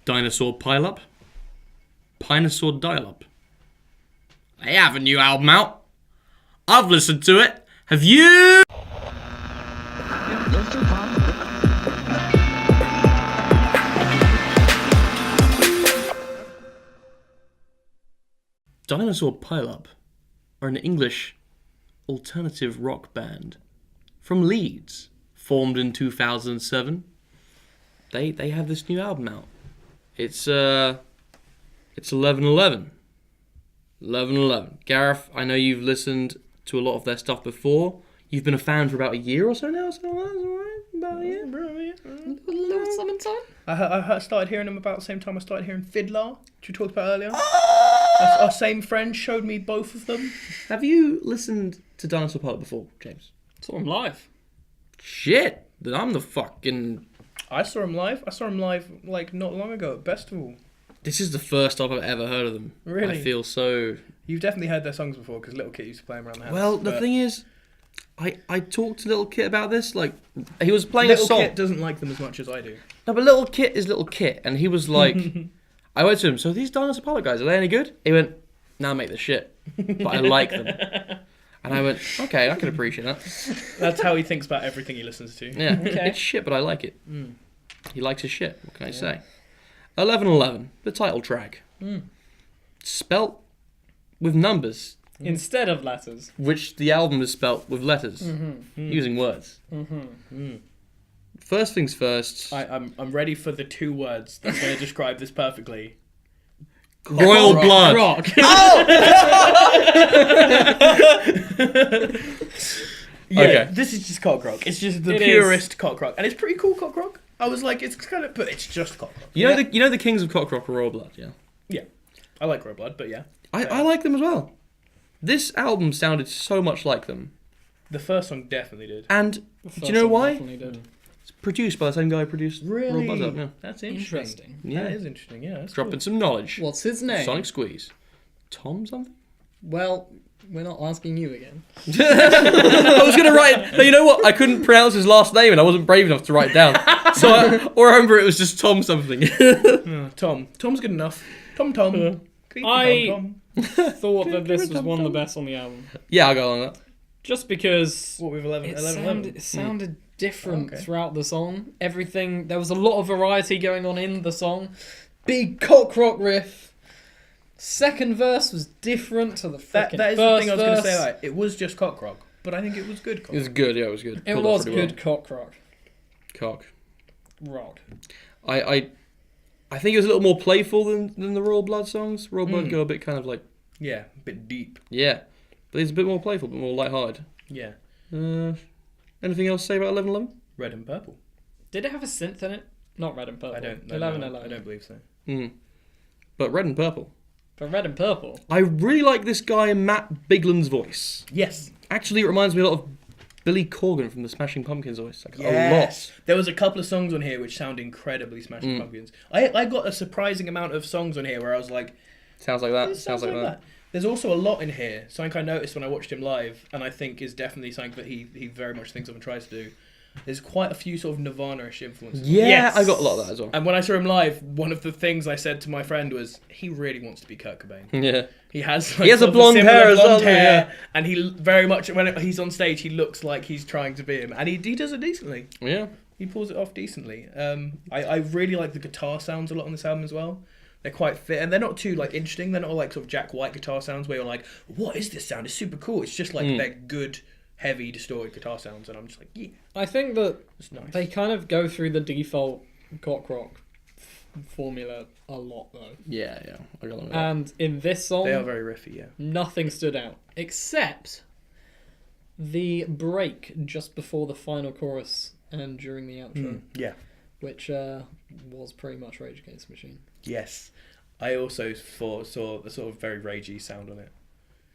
Dinosaur Pile-Up? Dinosaur Dial-Up? They have a new album out. I've listened to it. Have you? Dinosaur Pile-Up are an English alternative rock band from Leeds, formed in 2007. They have this new album out. It's 11/11. 11/11. Gareth, I know you've listened to a lot of their stuff before. You've been a fan for about a year or so now, so that's alright. About a year. A little something time. I started hearing them about the same time I started hearing Fiddler, which we talked about earlier. Our same friend showed me both of them. Have you listened to Dinosaur Pile-Up before, James? Saw him live. Shit, then I'm the fucking... I saw him live. Like not long ago at Festival. This is the first time I've ever heard of them. Really? I feel so... You've definitely heard their songs before because Little Kit used to play them around the house. Well, the thing is, I talked to Little Kit about this. Like, he was playing Little a song. Kit doesn't like them as much as I do. No, but Little Kit is Little Kit, and he was like... I went to him, so these Dinosaur Pile-Up guys, are they any good? He went, nah, mate, they're shit. But I like them. And I went, okay, I can appreciate that. That's how he thinks about everything he listens to. Yeah, it's shit, but I like it. He likes his shit, what can I say? 11/11, the title track. Spelt with numbers. Instead of letters. Which the album is spelt with letters. Using words. First things first. I'm ready for the two words that's going to describe this perfectly. Royal blood. Rock. Yeah, Okay. this is just cock rock. It's just the It purest cock rock, and it's pretty cool cock rock. I was like, it's kind of, but it's just cock rock. You know the kings of cock rock are Royal Blood, yeah? Yeah, I like Royal Blood, but yeah, I like them as well. This album sounded so much like them. the first song definitely did. And do you know why? Definitely did. It's produced by the same guy who produced Royal Blood up, yeah. That's interesting. Interesting. Yeah. That is interesting. Yeah, that's Dropping cool. some knowledge. What's his name? Sonic Squeeze. Tom something? Well, we're not asking you again. I was going to write... No, you know what? I couldn't pronounce his last name and I wasn't brave enough to write it down. So I remember it was just Tom something. Tom. Tom's good enough. Tom. I thought that this was one of the best on the album. Yeah, I'll go on that. Just because What with 11? it sounded different Okay. throughout the song. Everything, there was a lot of variety going on in the song. Big cock rock riff. Second verse was different to the freaking That is the first thing I was going to verse. say. Like, it was just cock rock, but I think it was good cock It was good, yeah, it was good. It Pulled off was pretty good cock rock. well. Cock. Rock. I think it was a little more playful than the Royal Blood songs. Royal Blood go a bit kind of like... Yeah, a bit deep. Yeah. But it's a bit more playful, a bit more lighthearted. Yeah. Anything else to say about 11/11? Red and purple. Did it have a synth in it? Not red and purple. I don't know. 11. I don't believe so. But Red and Purple. But red and purple. I really like this guy Matt Bigland's voice. Yes. Actually, it reminds me a lot of Billy Corgan from the Smashing Pumpkins voice. Like, a lot. There was a couple of songs on here which sound incredibly Smashing Pumpkins. I got a surprising amount of songs on here where I was like, Sounds like that. this Sounds like that. There's also a lot in here, something I noticed when I watched him live, and I think is definitely something that he very much thinks of and tries to do. There's quite a few sort of Nirvana-ish influences. Yeah, Yes. I got a lot of that as well. And when I saw him live, one of the things I said to my friend was, he really wants to be Kurt Cobain. Yeah. He has He has sort a of blonde similar hair as well, blonde doesn't he? hair, and he very much, when he's on stage, he looks like he's trying to be him. And he does it decently. Yeah. He pulls it off decently. I really like the guitar sounds a lot on this album as well. They're quite fit, and they're not too like interesting. They're not all like sort of Jack White guitar sounds where you're like, what is this sound? It's super cool. It's just like they're good, heavy, distorted guitar sounds, and I'm just like, yeah, I think that it's nice. they kind of go through the default cock rock formula a lot though. Yeah. I got that. And in this song, They are very riffy, yeah. nothing stood out except the break just before the final chorus and during the outro, Yeah. which was pretty much Rage Against the Machine. Yes. I also saw the sort of very ragey sound on it.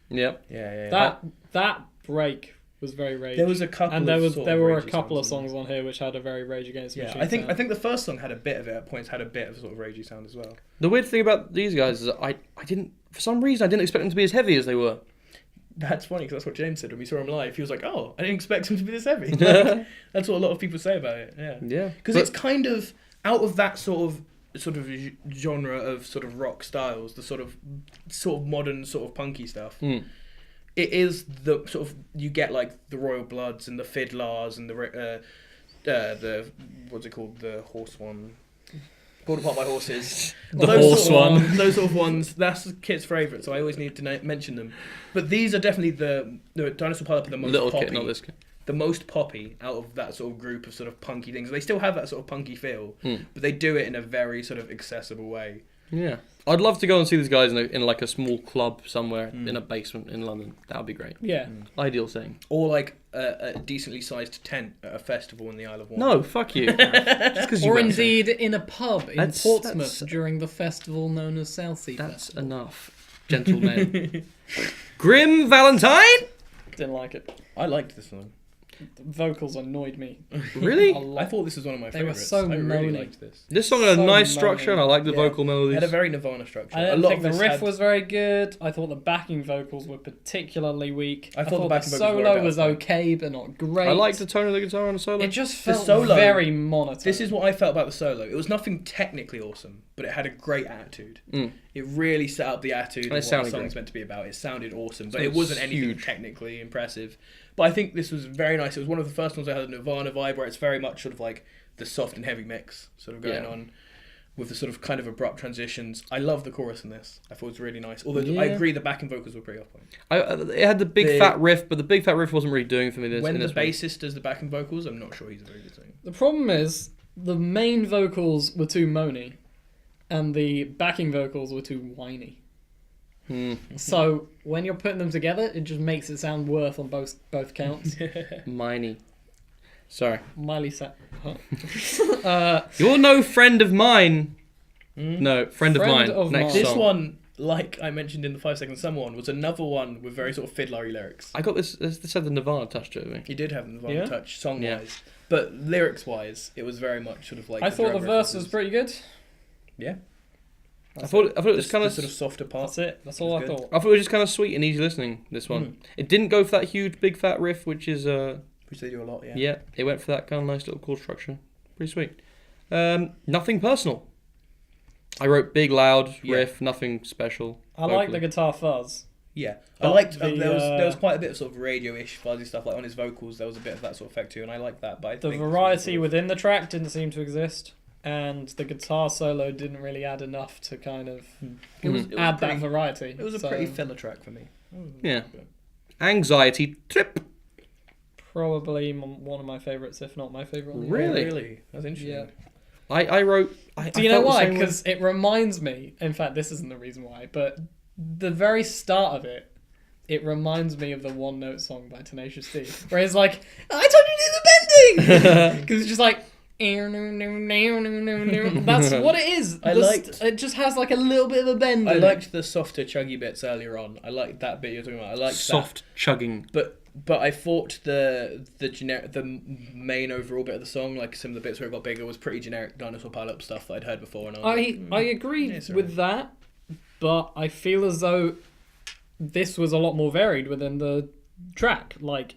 Yep. Yeah. That break was very Rage. There was a couple, and of there were a ragey couple of sounds songs on here which had a very Rage Against the Yeah, Machine. I think the first song had a bit of it at points, had a bit of a sort of ragey sound as well. The weird thing about these guys is that I didn't, for some reason, I didn't expect them to be as heavy as they were. That's funny because that's what James said when we saw him live. He was like, "Oh, I didn't expect him to be this heavy." Like, that's what a lot of people say about it. Yeah. Yeah. Because it's kind of out of that sort of sort of genre of sort of rock styles, the sort of modern sort of punky stuff. Mm. It is the sort of, you get like the Royal Bloods and the Fiddlars and the what's it called, the horse one, Pulled Apart by Horses. The Those horse sort of one. ones, those sort of ones. That's Kit's favourite, so I always need to mention them. But these are definitely the Dinosaur Pile-Up are the most Little poppy. Kit, not this Kit. The most poppy out of that sort of group of sort of punky things. They still have that sort of punky feel, but they do it in a very sort of accessible way. Yeah. I'd love to go and see these guys in like a small club somewhere in a basement in London. That would be great. Yeah. Ideal thing. Or like a decently sized tent at a festival in the Isle of Wight. No, fuck you. Just 'cause you Or went. indeed in a pub in That's- Portsmouth that's- during the festival known as Southsea That's Festival. enough, gentlemen. Grim Valentine? Didn't like it. I liked this one. The vocals annoyed me. Really? A lot. I thought this was one of my They were favourites. so I really moany. liked this. This song had a So nice structure, and I like the Yeah. vocal It melodies. had a very Nirvana structure. I A didn't lot think of the this riff had- was very good. I thought the backing vocals were particularly weak. I thought the backing vocals were a solo bit was off. okay, but not great. I like the tone of the guitar on the solo. It just The felt solo- very monotone. This is what I felt about the solo. It was nothing technically awesome, but it had a great attitude. Mm. It really set up the attitude And of it what the sounded song's great. meant to be about. It sounded awesome, but Sounded it wasn't anything huge. technically impressive. But I think this was very nice. It was one of the first ones I had a Nirvana vibe, where it's very much sort of like the soft and heavy mix sort of going Yeah. on, with the sort of kind of abrupt transitions. I love the chorus in this. I thought it was really nice. Although Yeah. I agree the backing vocals were pretty off point. It had the big The- fat riff, but the big fat riff wasn't really doing for me this. When in the this one. bassist does the backing vocals, I'm not sure he's a very good singer. The problem is the main vocals were too moany, and the backing vocals were too whiny. Hmm. So when you're putting them together, it just makes it sound worse on both counts. Miney. Sorry. Miley sa- huh? You're no friend of mine. No, friend of Friend mine. of Next mine. This song. one, like I mentioned in the 5 Second Summer one, was another one with very sort of fiddlery lyrics. I got this had the Nirvana touch to it. me. He did have the Nirvana Yeah? touch, song Yeah. wise, but lyrics wise, it was very much sort of like. I thought the drug verse was references. pretty good. Yeah, I thought it was the kind of. sort of softer part. That's it. That's all I It was good. thought. I thought it was just kind of sweet and easy listening. This one. It didn't go for that huge big fat riff, which is Which they do a lot. Yeah. yeah. It went for that kind of nice little chord structure. Pretty sweet. Nothing personal. I wrote big loud Yeah. riff. Nothing special. I like the vocally. guitar fuzz. Yeah, I But liked. the, there was quite a bit of sort of radio-ish fuzzy stuff, like on his vocals. There was a bit of that sort of effect too, and I liked that. But I The think variety within the track didn't seem to exist, and the guitar solo didn't really add enough to kind of it was a add pretty, that variety. It was a So, pretty filler track for me. Yeah. Anxiety trip. probably one of my favorites, if not my favorite. on the Really? Really, that's interesting. Yeah. I wrote. Do you know why? Because it reminds me. In fact, this isn't the reason why, but the very start of it, it reminds me of the One Note song by Tenacious D, where it's like, "I told you to do the bending," because it's just like. That's what it is. It just has like a little bit of a bend. I in it. liked the softer, chuggy bits earlier on. I liked that bit you're talking about. I liked soft chugging. that. But I thought the main overall bit of the song, like some of the bits where it got bigger, was pretty generic Dinosaur Pile-Up stuff that I'd heard before. And I was like, I agree Yeah, sorry. with that, but I feel as though this was a lot more varied within the track. Like,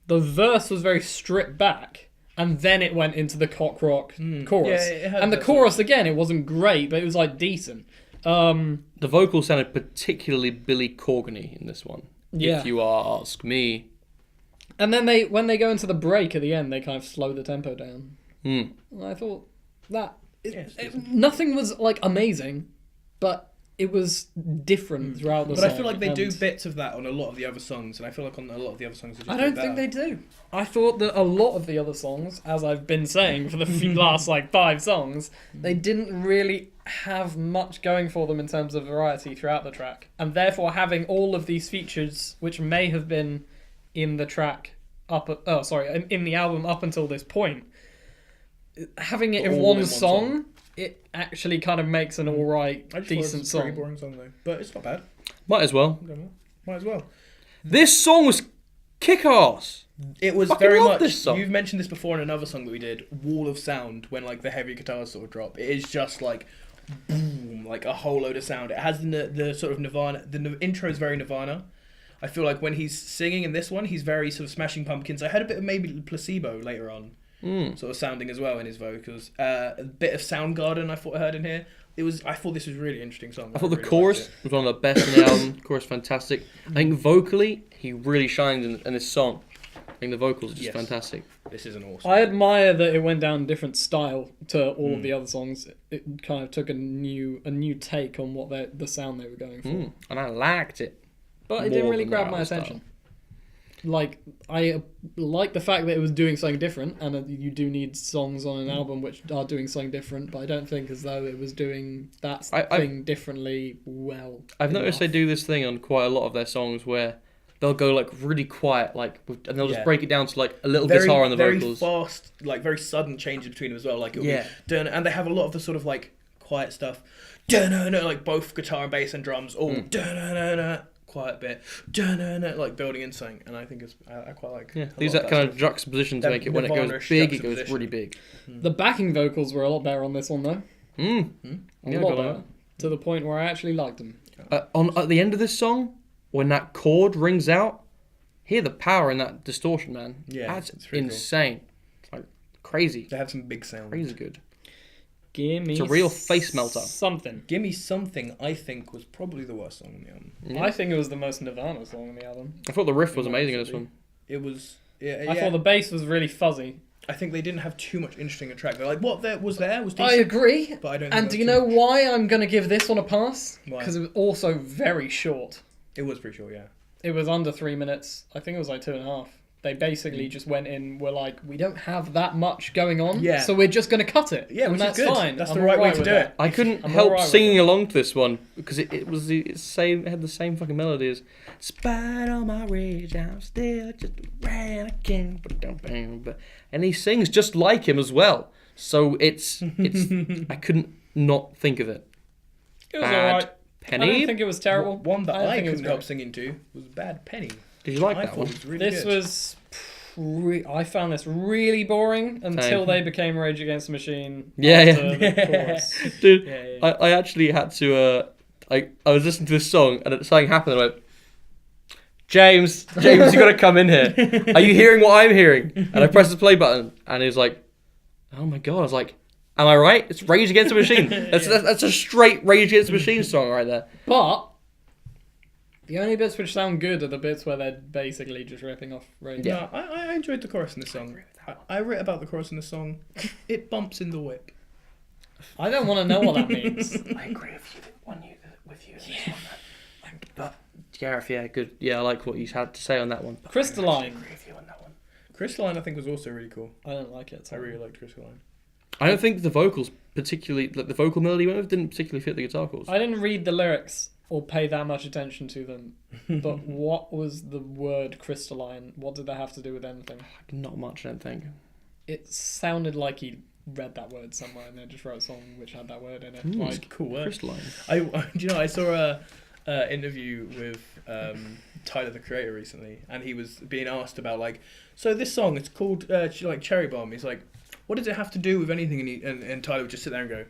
the verse was very stripped back, and then it went into the cock rock chorus. Yeah, it had and the that chorus, again, it wasn't great, but it was, like, decent. The vocal sounded particularly Billy Corgan-y in this one. Yeah. If you ask me. And then when they go into the break at the end, they kind of slow the tempo down. Mm. And I thought that... it's decent. nothing was, like, amazing, but... It was different throughout the But song. I feel like they do and- bits of that on a lot of the other songs, and I feel like on a lot of the other songs, I don't think they do. I thought that a lot of the other songs, as I've been saying for the last like 5 songs, they didn't really have much going for them in terms of variety throughout the track, and therefore having all of these features, which may have been in the track in the album up until this point, having it in All one in one song, it actually kind of makes an alright, I just decent thought it was a pretty song. boring song though, but it's not bad. Might as well. Might as well. This song was kick-ass. It was Fucking very love much. this song. You've mentioned this before in another song that we did, "Wall of Sound." When like the heavy guitars sort of drop, it is just like boom, like a whole load of sound. It has the sort of Nirvana. The intro is very Nirvana. I feel like when he's singing in this one, he's very sort of Smashing Pumpkins. I had a bit of maybe Placebo later on. sort of sounding as well in his vocals. A bit of Soundgarden I thought I heard in here. I thought this was a really interesting song. I thought the really chorus liked was one of the best in the album. Chorus fantastic. I think vocally he really shines in this song. I think the vocals are just fantastic. it. This is an awesome. I admire that it went down a different style to all of the other songs. It kind of took a new take on what the sound they were going for. And I liked it. But it didn't more really than grab the my other style. attention. Like, I like the fact that it was doing something different, and that you do need songs on an album which are doing something different, but I don't think as though it was doing that thing differently well. I've noticed they do this thing on quite a lot of their songs where they'll go like really quiet, and they'll just break it down to like a little guitar on the vocals. Very fast, like very sudden changes between them as well. Like it'll be dun, and they have a lot of the sort of like quiet stuff, dun, like both guitar and bass and drums, all dun, quiet bit, dun, like building in something. And I think I quite like. Yeah, these that kind of juxtaposition to make it when it goes big, it goes really big. The backing vocals were a lot better on this one though. A lot better, to the point where I actually liked them. At the end of this song, when that chord rings out, hear the power in that distortion, man. Yeah, that's it's really insane. Cool. It's like crazy. They have some big sound. Crazy good. Gimme It's a real face melter. Something. Gimme Something, I think, was probably the worst song on the album. Yeah. I think it was the most Nirvana song on the album. I thought the riff was amazing in this one. It was. I thought the bass was really fuzzy. I think they didn't have too much interesting in track. They're like, what there was decent. I agree. But I don't. And do you know why I'm going to give this one a pass? Why? Because it was also very short. It was pretty short, yeah. It was under 3 minutes. I think it was like 2.5. They basically just went in, were like, we don't have that much going on, so we're just going to cut it. Yeah, and which that's is good. fine. That's I'm the right way alright to with do that. it. I couldn't I'm help alright with singing along to this one because it was the same. It had the same fucking melody as. Spite all my rage, I'm still just a ran again. And he sings just like him as well. So it's I couldn't not think of it. It was Bad alright. Penny. I don't think it was terrible. One that don't I think it was couldn't help great. singing to was Bad Penny. Did you like I that thought one? it was really This good. was... I found this really boring until Same. they became Rage Against the Machine. Yeah, after yeah. the chorus. Dude, Yeah. I actually had to. I was listening to this song and something happened. And I went, James, you got to come in here. Are you hearing what I'm hearing? And I pressed the play button, and he was like, "Oh my god!" I was like, "Am I right? It's Rage Against the Machine. That's a straight Rage Against the Machine song right there." But the only bits which sound good are the bits where they're basically just ripping off Rage. No, I enjoyed the chorus in this song. I wrote about the chorus in the song. It bumps in the whip. I don't want to know what that means. I agree with you in this one. But Gareth, yeah, good. Yeah, I like what you had to say on that one. Crystalline. I agree with you on that one. Crystalline, I think, was also really cool. I don't like it. I really liked Crystalline. I don't think the vocals particularly, like the vocal melody went with, didn't particularly fit the guitar chords. I didn't read the lyrics or pay that much attention to them. But what was the word crystalline? What did that have to do with anything? Not much, I don't think. It sounded like he read that word somewhere and then just wrote a song which had that word in it. Ooh, Like, Cool word. Crystalline. Do you know, I saw a interview with Tyler, the Creator, recently, and he was being asked about, like, so this song, it's called, like, Cherry Bomb. He's like, what does it have to do with anything? And Tyler would just sit there and go,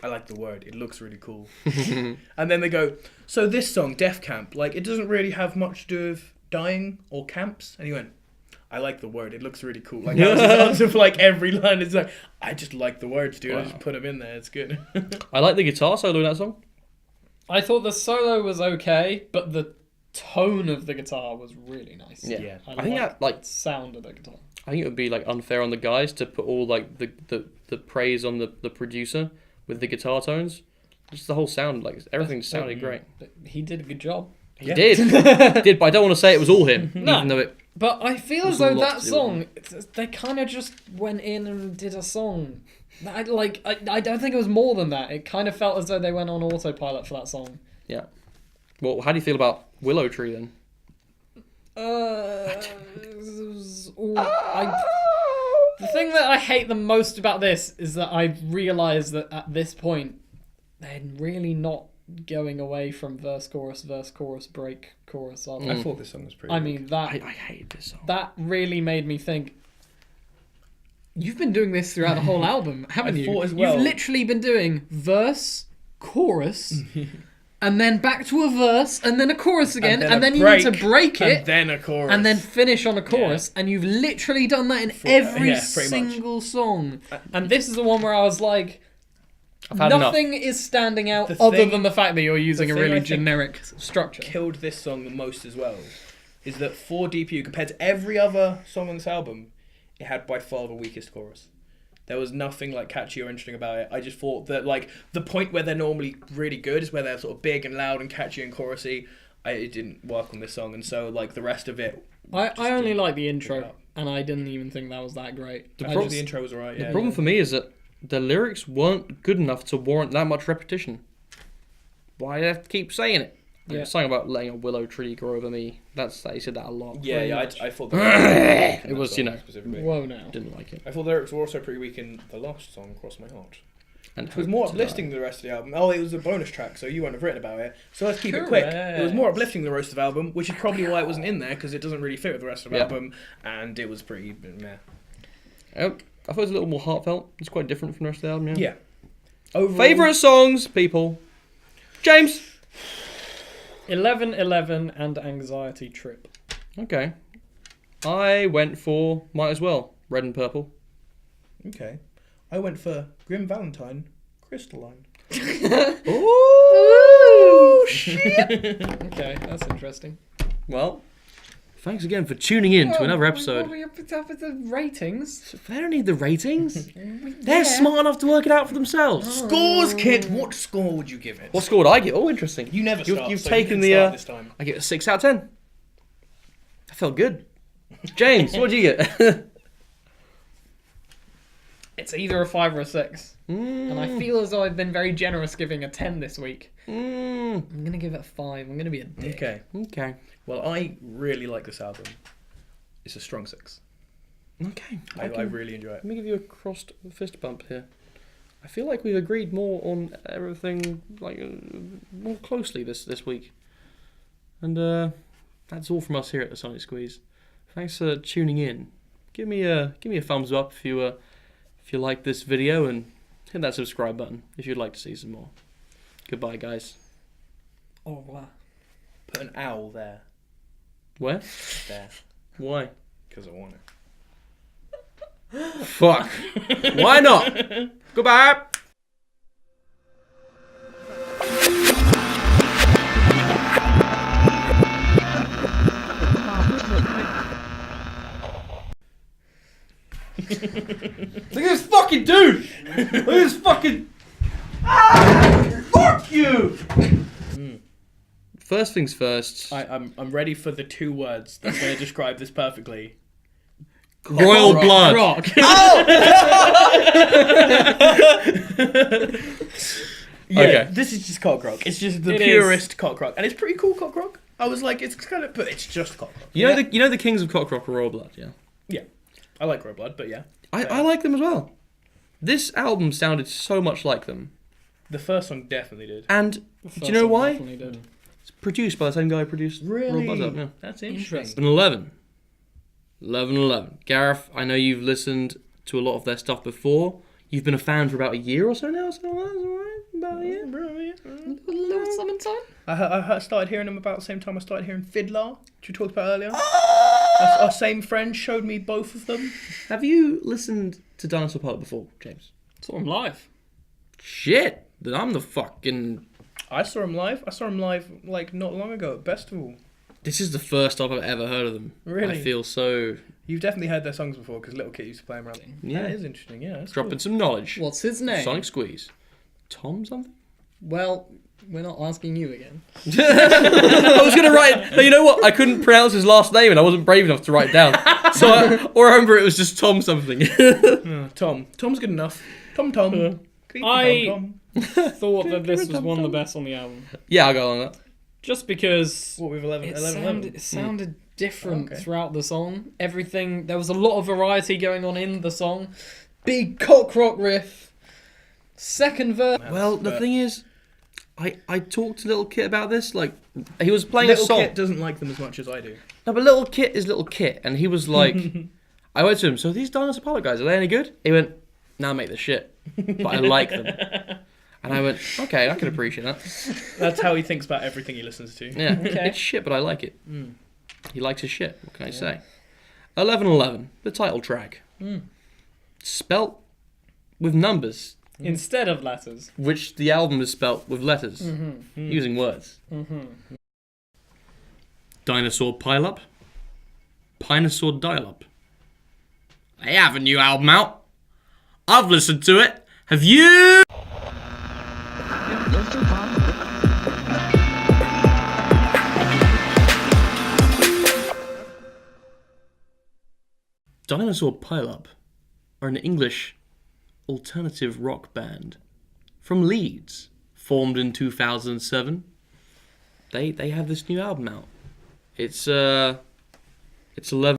I like the word. It looks really cool. And then they go, so this song, Death Camp, like, it doesn't really have much to do with dying or camps. And he went, I like the word. It looks really cool. Like, that was his answer for, like, every line. It's like, I just like the words, dude. I Wow. just put them in there. It's good. I like the guitar solo in that song. I thought the solo was okay, but the tone of the guitar was really nice. Yeah. I think liked that, like- the sound of the guitar. I think it would be like unfair on the guys to put all like the praise on the producer with the guitar tones. Just the whole sound, like everything sounded great. But he did a good job. He did, but I don't want to say it was all him, No. even though it. But I feel There's as a though lot that to do song, they kind of just went in and did a song. I don't think it was more than that. It kind of felt as though they went on autopilot for that song. Yeah. Well, how do you feel about Willow Tree then? The thing that I hate the most about this is that I realised that at this point they're really not going away from verse, chorus, break, chorus. I thought this song was pretty I good. mean that I hate this song. that really made me think. You've been doing this throughout the whole album, haven't I you? thought as well. You've literally been doing verse, chorus, and then back to a verse, and then a chorus again, and a then you need to break it, and then a chorus, and then finish on a chorus, and you've literally done that in every single song. And this is the one where I was like, nothing is standing out other than the fact that you're using a really generic structure. Killed this song the most as well is that for DPU, compared to every other song on this album, it had by far the weakest chorus. There was nothing like catchy or interesting about it. I just thought that like the point where they're normally really good is where they're sort of big and loud and catchy and chorusy. It didn't work on this song, and so like the rest of it. I only like the intro, and I didn't even think that was that great. The intro was alright. The problem for me is that the lyrics weren't good enough to warrant that much repetition. Why do I have to keep saying it? Yeah. Something about letting a willow tree grow over me. He said that a lot. Yeah, I thought that it was, specifically. Whoa, now. Didn't like it. I thought the lyrics were also pretty weak in the last song, Cross My Heart. And it was more uplifting than the rest of the album. Oh, it was a bonus track, so you won't have written about it. So let's keep it quick. It was more uplifting than the rest of the album, which is probably why it wasn't in there, because it doesn't really fit with the rest of the album, and it was pretty meh. I thought it was a little more heartfelt. It's quite different from the rest of the album, yeah. Overall, favourite songs, people? James? 11-11 and Anxiety Trip. Okay. I went for, might as well, Red and Purple. Okay. I went for Grim Valentine, Crystalline. Ooh, shit! Okay, that's interesting. Well, thanks again for tuning in to another episode. What were you up with the ratings? They don't need the ratings. They're smart enough to work it out for themselves. Scores, kid! What score would you give it? What score would I give? Oh, interesting. You never start, You've so taken you the... this time. I give it a 6 out of 10. That felt good. James, what do you get? It's either a 5 or a 6. And I feel as though I've been very generous giving a 10 this week. I'm going to give it a 5. I'm going to be a dick. Okay. Well, I really like this album. It's a strong 6. Okay. I really enjoy it. Let me give you a crossed fist bump here. I feel like we've agreed more on everything, more closely this week. And that's all from us here at the Sonic Squeeze. Thanks for tuning in. Give me a thumbs up if you like this video, and hit that subscribe button if you'd like to see some more. Goodbye, guys. Au revoir. Put an owl there. Where? There. Why? Because I want it. Fuck. Why not? Goodbye. Look at this fucking dude! Look at this fucking... Fuck you! First things first. I'm ready for the 2 words that's going to describe this perfectly. Royal blood. Rock. Yeah, Okay. This is just cock rock. It's just the It purest cock rock, and it's pretty cool cock rock. I was like, it's kind of, but it's just cock rock. You know the kings of cock rock are Royal Blood, yeah? Yeah, I like Royal Blood, but yeah, I like them as well. This album sounded so much like them. the first song definitely did. And do you know why? Definitely did. It's produced by the same guy who produced Royal Blood Up, yeah. That's interesting. 11. 11. Gareth, I know you've listened to a lot of their stuff before. You've been a fan for about a year or so now, so that's alright. About a year. A little summertime? I started hearing them about the same time I started hearing Fiddler, which we talked about earlier. Our same friend showed me both of them. Have you listened to Dinosaur Pile-Up before, James? Saw him live. Shit! Then I'm the fucking... I saw him live. Like not long ago at Festival. This is the first time I've ever heard of them. Really? I feel so... You've definitely heard their songs before because Little Kit used to play them around. Yeah. That is interesting. Yeah, that's Dropping cool. some knowledge. What's his name? Sonic Squeeze. Tom something? Well, we're not asking you again. I was going to write... No, you know what? I couldn't pronounce his last name and I wasn't brave enough to write it down. So I remember it was just Tom something. Tom. Tom's good enough. Tom. I thought that this was one of the best on the album. Yeah, I'll go on that. Just because What with 11? it sounded different Okay. throughout the song. Everything, there was a lot of variety going on in the song. Big cock rock riff. Second verse. Well, the thing is, I talked to Little Kit about this. Like, he was playing Little a song. Kit doesn't like them as much as I do. No, but Little Kit is Little Kit, and he was like, I went to him. So these Dinosaur Pile-Up guys, are they any good? He went, nah, mate, they're shit, but I like them. And I went, okay, I can appreciate that. That's how he thinks about everything he listens to. Yeah, Okay. it's shit, but I like it. Mm. He likes his shit. What can I say? 1111, the title track. Mm. Spelt with numbers, Instead of letters. which the album is spelt with letters, Mm-hmm. using words. Mm-hmm. Dinosaur Pile-Up, Dinosaur Dial-Up. They have a new album out. I've listened to it. Have you? Dinosaur Pile-Up are an English alternative rock band from Leeds, formed in 2007. They have this new album out. It's 11